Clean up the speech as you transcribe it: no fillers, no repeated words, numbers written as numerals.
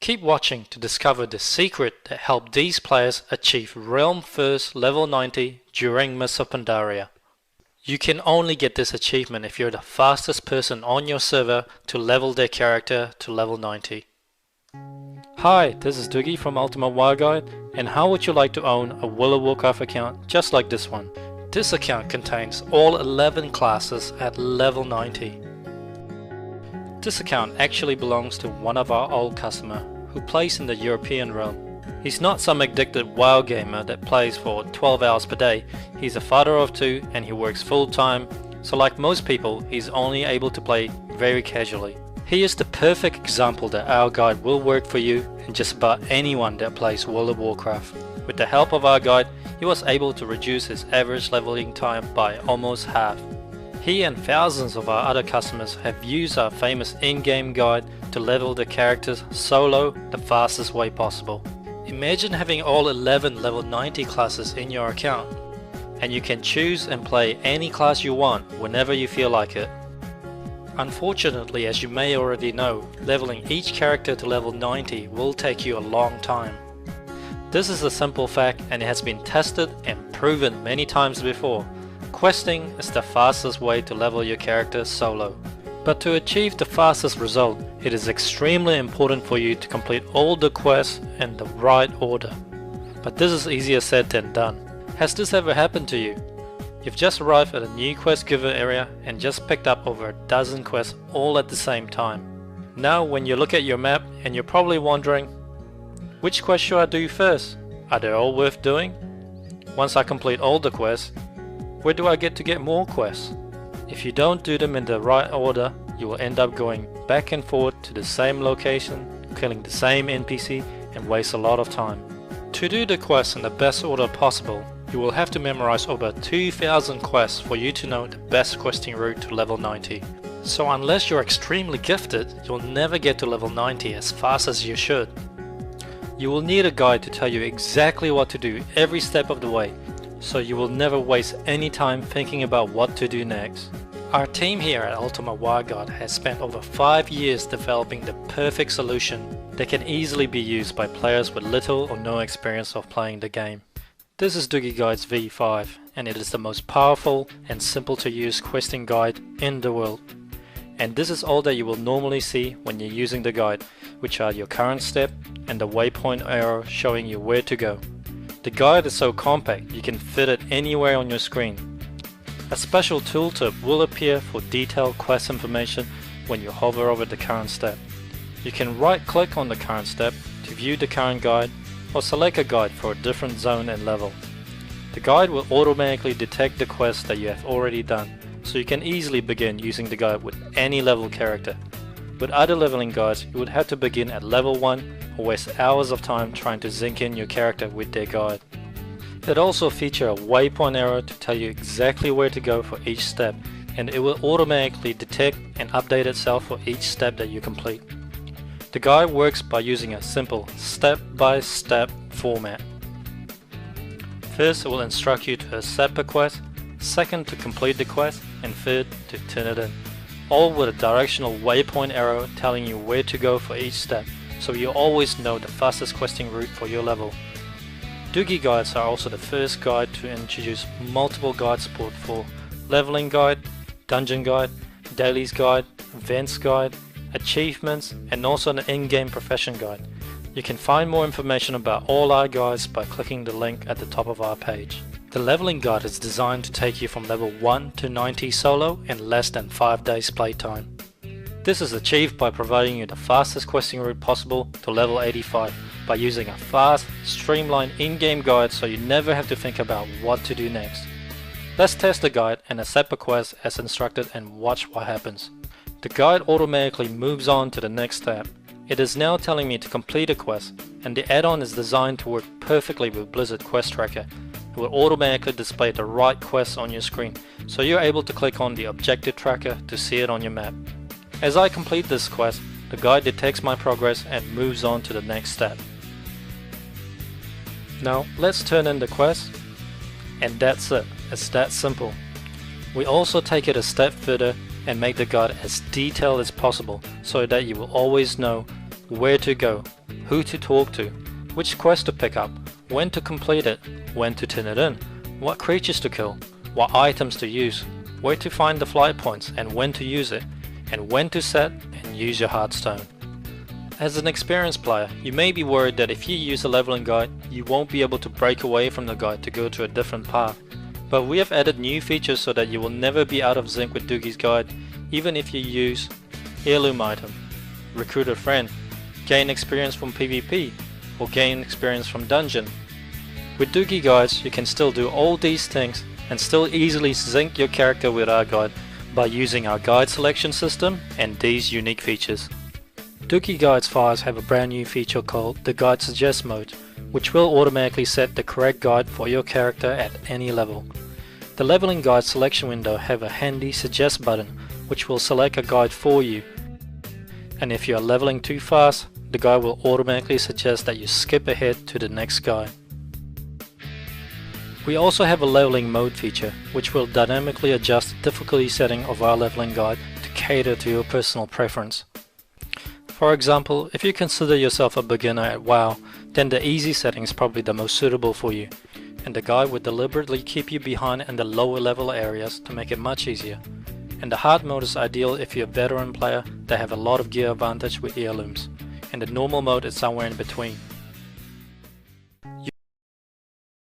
Keep watching to discover the secret that helped these players achieve Realm First level 90 during Mists of Pandaria. You can only get this achievement if you're the fastest person on your server to level their character to level 90. Hi, this is Dugi from Ultimate WoW Guide, and how would you like to own a World of Warcraft account just like this one? This account contains all 11 classes at level 90. This account actually belongs to one of our old customers who plays in the European realm. He's not some addicted WoW gamer that plays for 12 hours per day. He's a father of 2 and he works full time, so like most people, he's only able to play very casually. He is the perfect example that our guide will work for you and just about anyone that plays World of Warcraft. With the help of our guide, he was able to reduce his average leveling time by almost half. He and thousands of our other customers have used our famous in-game guide to level their characters solo the fastest way possible. Imagine having all 11 level 90 classes in your account, and you can choose and play any class you want whenever you feel like it. Unfortunately, as you may already know, leveling each character to level 90 will take you a long time. This is a simple fact and it has been tested and proven many times before. Questing is the fastest way to level your character solo. But to achieve the fastest result, it is extremely important for you to complete all the quests in the right order. But this is easier said than done. Has this ever happened to you? You've just arrived at a new quest giver area and just picked up over a dozen quests all at the same time. Now when you look at your map and you're probably wondering, which quest should I do first? Are they all worth doing? Once I complete all the quests, where do I get more quests? If you don't do them in the right order, you will end up going back and forth to the same location, killing the same NPC and waste a lot of time. To do the quests in the best order possible, you will have to memorize over 2,000 quests for you to know the best questing route to level 90. So unless you're extremely gifted, you'll never get to level 90 as fast as you should. You will need a guide to tell you exactly what to do every step of the way, so you will never waste any time thinking about what to do next. Our team here at Ultimate WoW Guide has spent over 5 years developing the perfect solution that can easily be used by players with little or no experience of playing the game. This is Dugi Guide's V5 and it is the most powerful and simple to use questing guide in the world. And this is all that you will normally see when you're using the guide, which are your current step and the waypoint arrow showing you where to go. The guide is so compact you can fit it anywhere on your screen. A special tooltip will appear for detailed quest information when you hover over the current step. You can right click on the current step to view the current guide or select a guide for a different zone and level. The guide will automatically detect the quests that you have already done, so you can easily begin using the guide with any level character. With other leveling guides, you would have to begin at level 1 or waste hours of time trying to zinc in your character with their guide. It also features a waypoint arrow to tell you exactly where to go for each step, and it will automatically detect and update itself for each step that you complete. The guide works by using a simple step-by-step format. First, it will instruct you to accept a quest, second to complete the quest, and third to turn it in. All with a directional waypoint arrow telling you where to go for each step, so you always know the fastest questing route for your level. Dugi guides are also the first guide to introduce multiple guide support for leveling guide, dungeon guide, dailies guide, events guide, achievements, and also an in-game profession guide. You can find more information about all our guides by clicking the link at the top of our page. The leveling guide is designed to take you from level 1 to 90 solo in less than 5 days playtime. This is achieved by providing you the fastest questing route possible to level 85 by using a fast, streamlined in-game guide so you never have to think about what to do next. Let's test the guide and accept a quest as instructed and watch what happens. The guide automatically moves on to the next step. It is now telling me to complete a quest, and the add-on is designed to work perfectly with Blizzard Quest Tracker. It will automatically display the right quests on your screen, so you're able to click on the objective tracker to see it on your map. As I complete this quest, the guide detects my progress and moves on to the next step. Now let's turn in the quest, and that's it. It's that simple. We also take it a step further and make the guide as detailed as possible so that you will always know where to go who to talk to, which quest to pick up, when to complete it, when to turn it in, what creatures to kill, what items to use, where to find the flight points and when to use it, and when to set and use your Hearthstone. As an experienced player, you may be worried that if you use a leveling guide, you won't be able to break away from the guide to go to a different path. But we have added new features so that you will never be out of sync with Dugi's guide, even if you use heirloom item, recruit a friend, gain experience from PvP, or gain experience from dungeon. With Dugi guides, you can still do all these things and still easily sync your character with our guide by using our guide selection system and these unique features. Dugi Guides files have a brand new feature called the Guide Suggest mode, which will automatically set the correct guide for your character at any level. The leveling guide selection window have a handy suggest button which will select a guide for you, and if you are leveling too fast, the guide will automatically suggest that you skip ahead to the next guide. We also have a leveling mode feature which will dynamically adjust the difficulty setting of our leveling guide to cater to your personal preference. For example, if you consider yourself a beginner at WoW, then the easy setting is probably the most suitable for you, and the guide would deliberately keep you behind in the lower level areas to make it much easier. And the hard mode is ideal if you're a veteran player that have a lot of gear advantage with heirlooms, and the normal mode is somewhere in between.